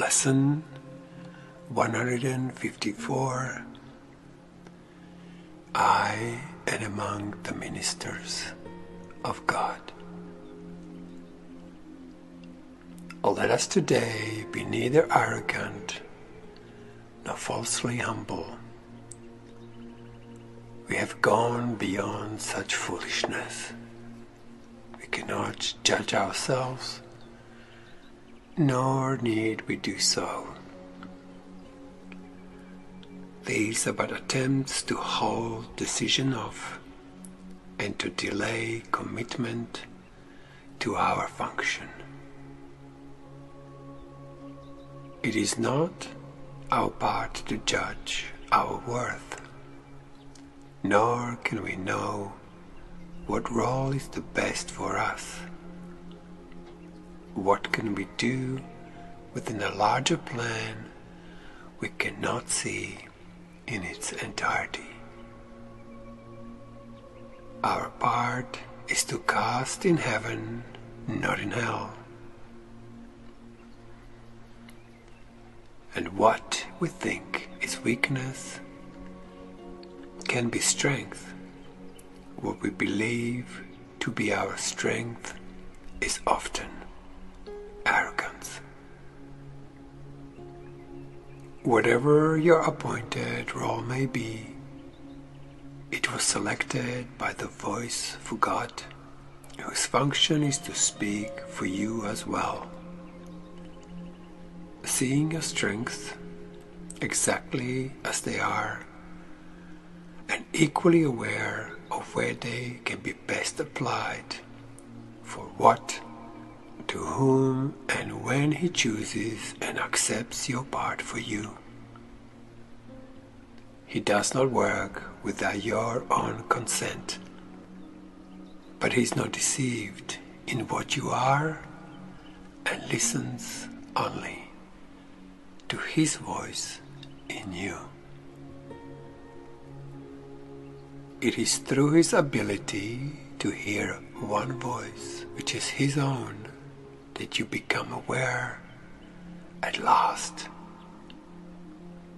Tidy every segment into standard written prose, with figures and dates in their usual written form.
Lesson 154. I am among the ministers of God. Let us today be neither arrogant nor falsely humble. We have gone beyond such foolishness. We cannot judge ourselves, nor need we do so. These are but attempts to hold decision off and to delay commitment to our function. It is not our part to judge our worth, nor can we know what role is the best for us. What can we do within a larger plan we cannot see in its entirety? Our part is to cast in heaven, not in hell. And what we think is weakness can be strength. What we believe to be our strength is often arrogance. Whatever your appointed role may be, it was selected by the voice for God, whose function is to speak for you as well. Seeing your strengths exactly as they are, and equally aware of where they can be best applied for what, to whom, and when He chooses and accepts your part for you. He does not work without your own consent, but He is not deceived in what you are and listens only to His voice in you. It is through His ability to hear one voice, which is His own, that you become aware at last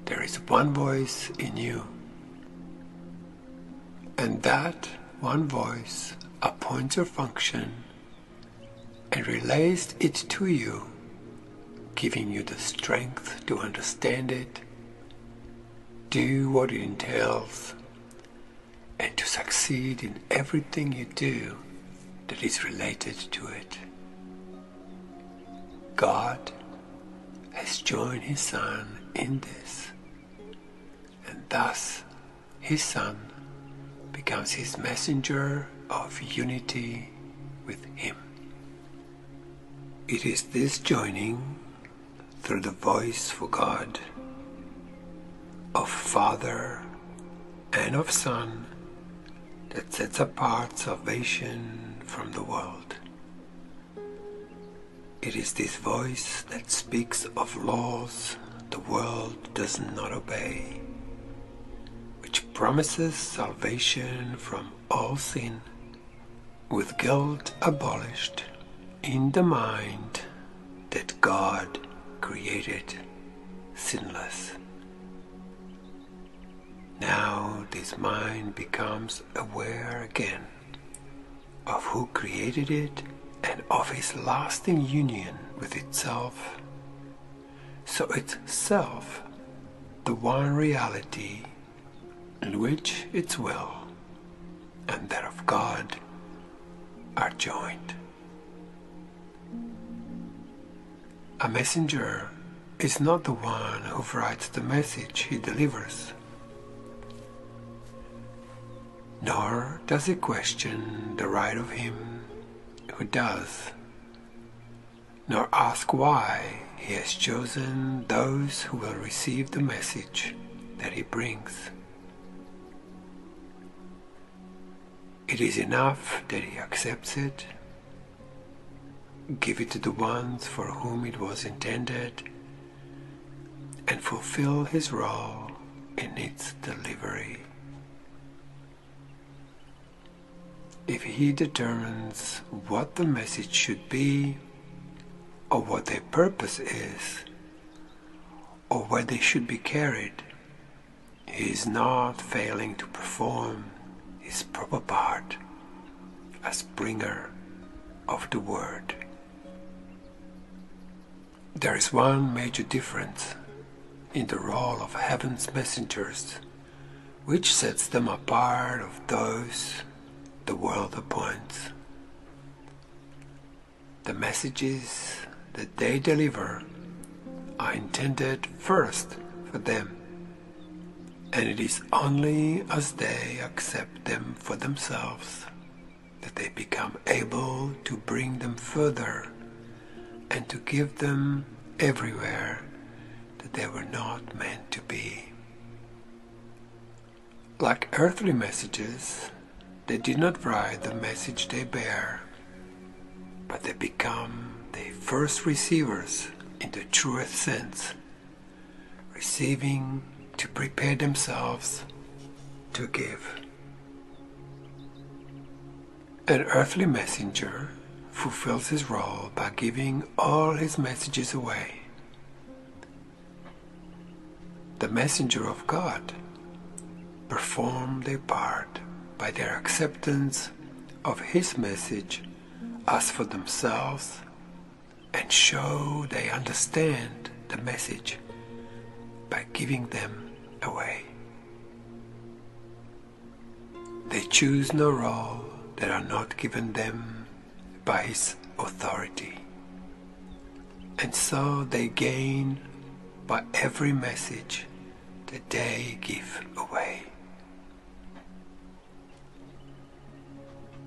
there is one voice in you, and that one voice appoints your function and relays it to you, giving you the strength to understand it, do what it entails, and to succeed in everything you do that is related to it. God has joined His Son in this, and thus His Son becomes His messenger of unity with Him. It is this joining through the voice for God, of Father and of Son, that sets apart salvation from the world. It is this voice that speaks of laws the world does not obey, which promises salvation from all sin, with guilt abolished in the mind that God created sinless. Now this mind becomes aware again of who created it and of His lasting union with itself, so it's self, the one reality in which its will and that of God are joined. A messenger is not the one who writes the message he delivers, nor does he question the right of him who does, nor ask why he has chosen those who will receive the message that he brings. It is enough that he accepts it, give it to the ones for whom it was intended, and fulfill his role in its delivery. If he determines what the message should be, or what their purpose is, or where they should be carried, he is not failing to perform his proper part as bringer of the word. There is one major difference in the role of heaven's messengers, which sets them apart of those the world appoints. The messages that they deliver are intended first for them, and it is only as they accept them for themselves that they become able to bring them further and to give them everywhere that they were not meant to be. Like earthly messages, they did not write the message they bear, but they become the first receivers in the truest sense, receiving to prepare themselves to give. An earthly messenger fulfills his role by giving all his messages away. The messenger of God perform their part by their acceptance of his message as for themselves and show they understand the message by giving them away. They choose no role that are not given them by his authority, and so they gain by every message that they give away.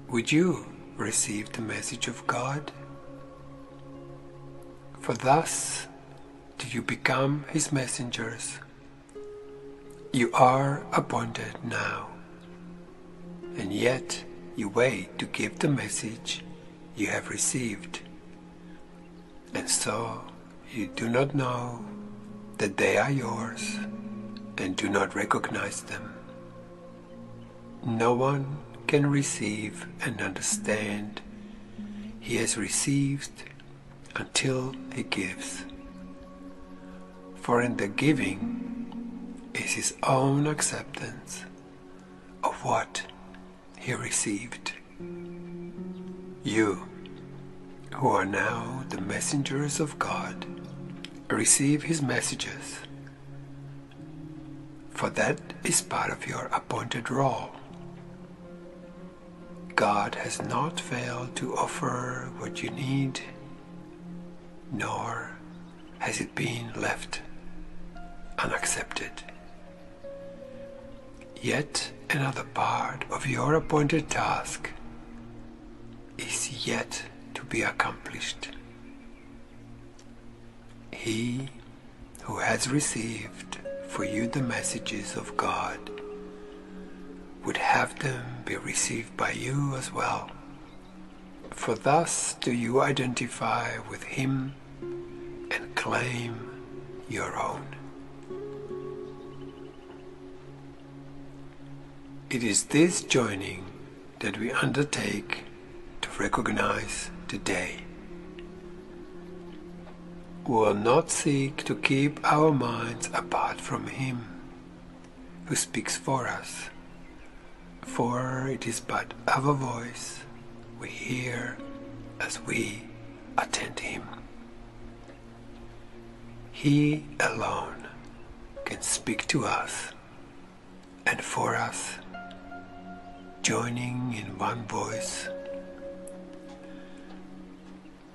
Would you receive the message of God? For thus do you become his messengers. You are appointed now, and yet you wait to give the message you have received, and so you do not know that they are yours and do not recognize them. No one can receive and understand he has received until he gives. For in the giving is his own acceptance of what he received. You, who are now the messengers of God, receive his messages, for that is part of your appointed role. God has not failed to offer what you need, nor has it been left unaccepted. Yet another part of your appointed task is yet to be accomplished. He who has received for you the messages of God would have them be received by you as well. For thus do you identify with him and claim your own. It is this joining that we undertake to recognize today. We will not seek to keep our minds apart from him who speaks for us, for it is but our voice we hear as we attend him. He alone can speak to us and for us, joining in one voice,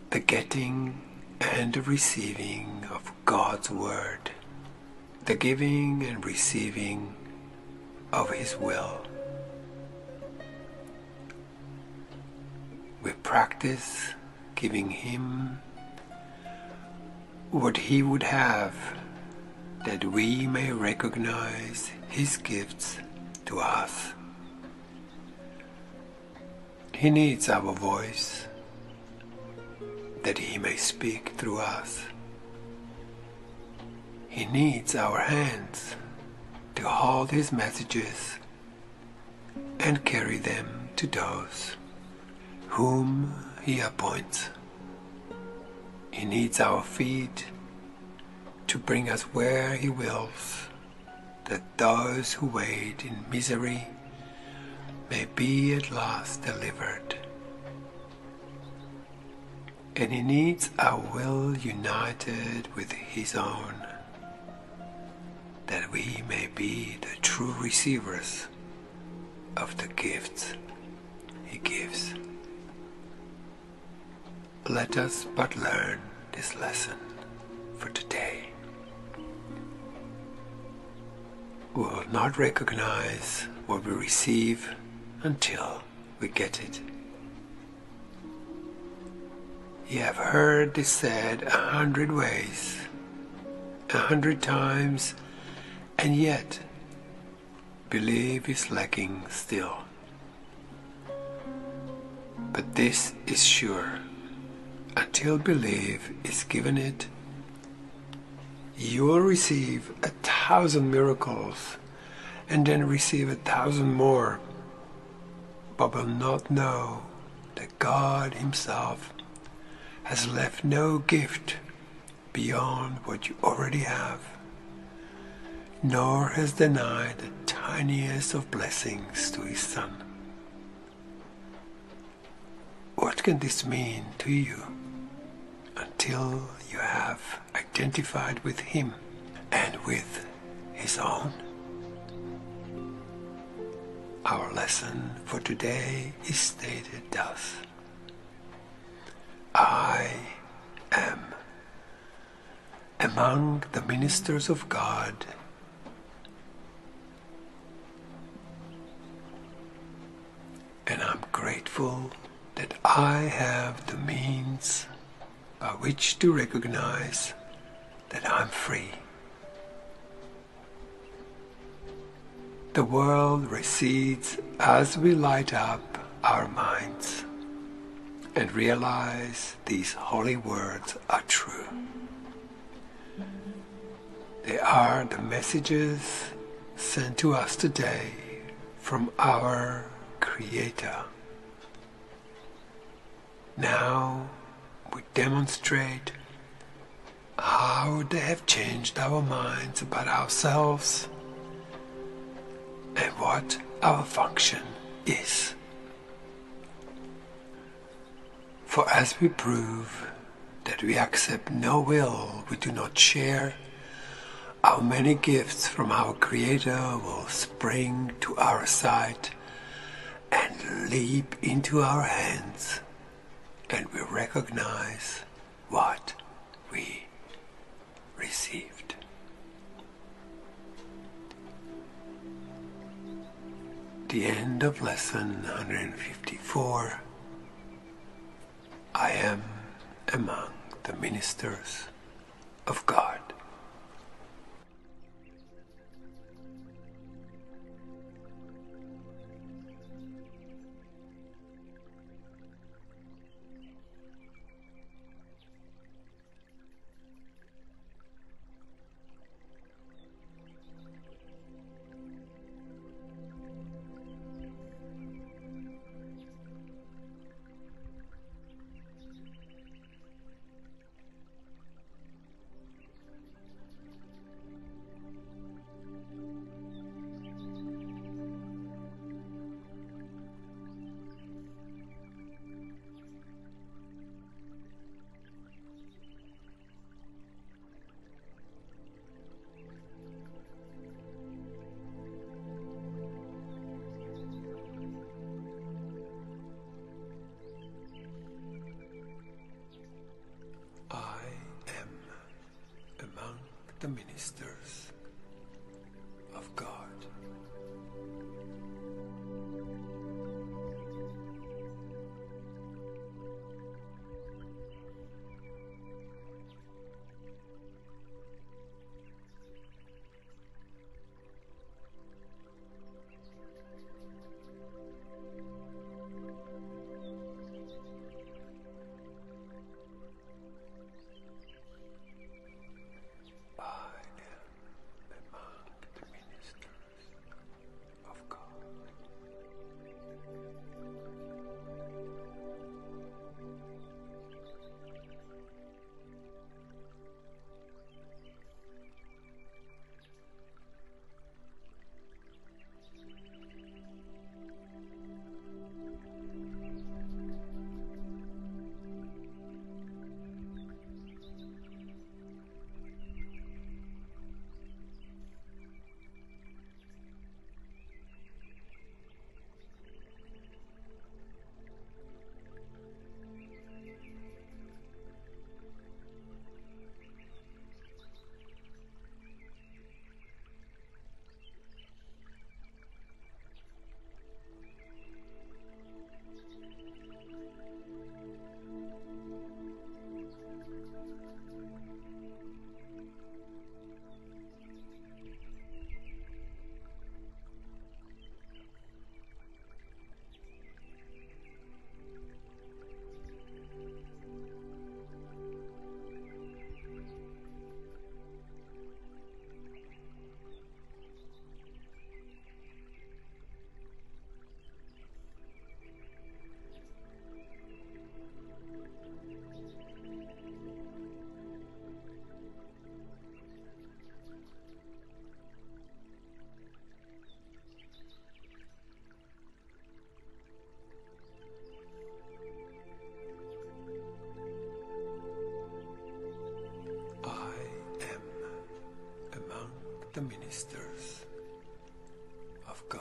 the getting and the receiving of God's word, the giving and receiving of his will. We practice giving him what he would have, that we may recognize his gifts to us. He needs our voice, that he may speak through us. He needs our hands to hold his messages and carry them to those whom he appoints. He needs our feet to bring us where He wills, that those who wait in misery may be at last delivered. And He needs our will united with His own, that we may be the true receivers of the gifts He gives. Let us but learn this lesson for today. We will not recognize what we receive until we get it. You have heard this said 100 ways, 100 times, and yet belief is lacking still. But this is sure, until belief is given it, you will receive 1,000 miracles and then receive 1,000 more, but will not know that God Himself has left no gift beyond what you already have, nor has denied the tiniest of blessings to His Son. What can this mean to you until you have identified with Him and with His own? Our lesson for today is stated thus: I am among the ministers of God, and I'm grateful that I have the means by which to recognize that I'm free. The world recedes as we light up our minds and realize these holy words are true. They are the messages sent to us today from our Creator. Now we demonstrate how they have changed our minds about ourselves and what our function is. For as we prove that we accept no will we do not share, our many gifts from our Creator will spring to our sight and leap into our hands, and we recognize what we received. The end of lesson 154. I am among the ministers of God. The ministers of God. the ministers of God.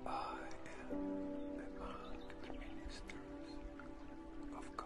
I am among the ministers of God.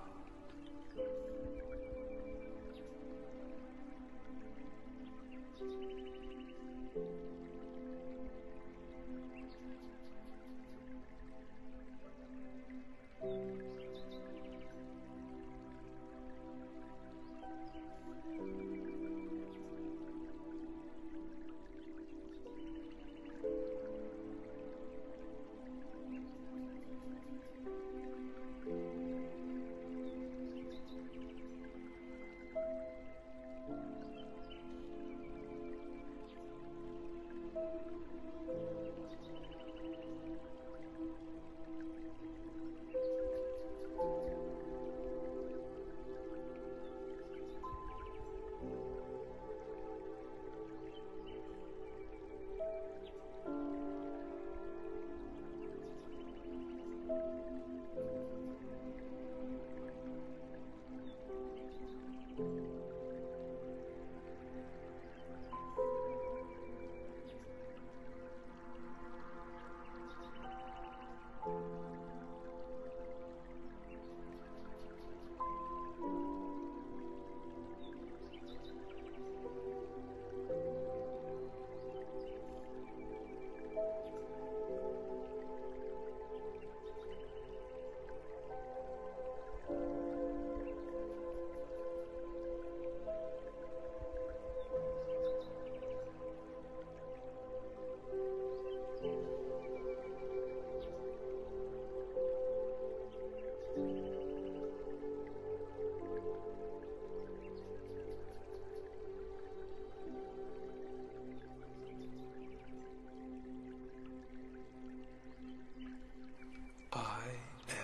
I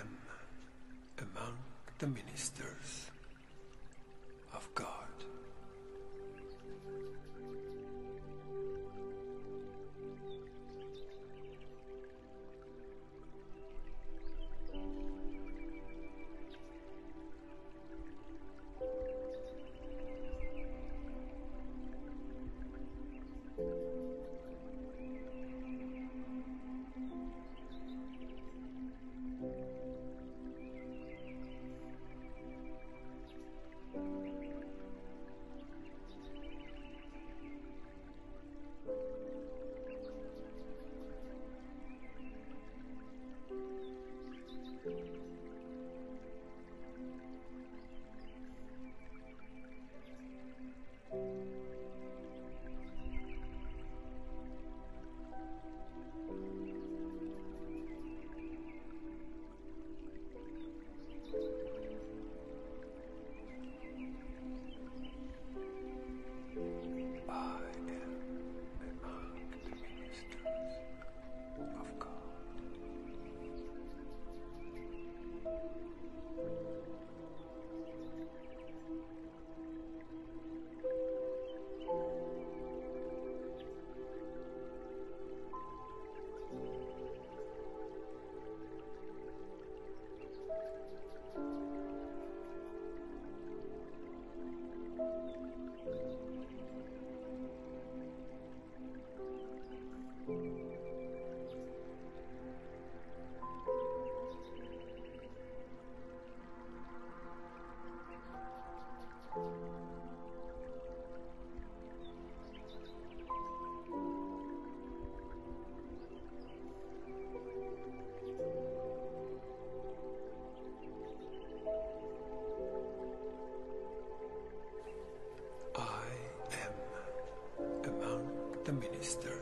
am among the ministers of God. the minister.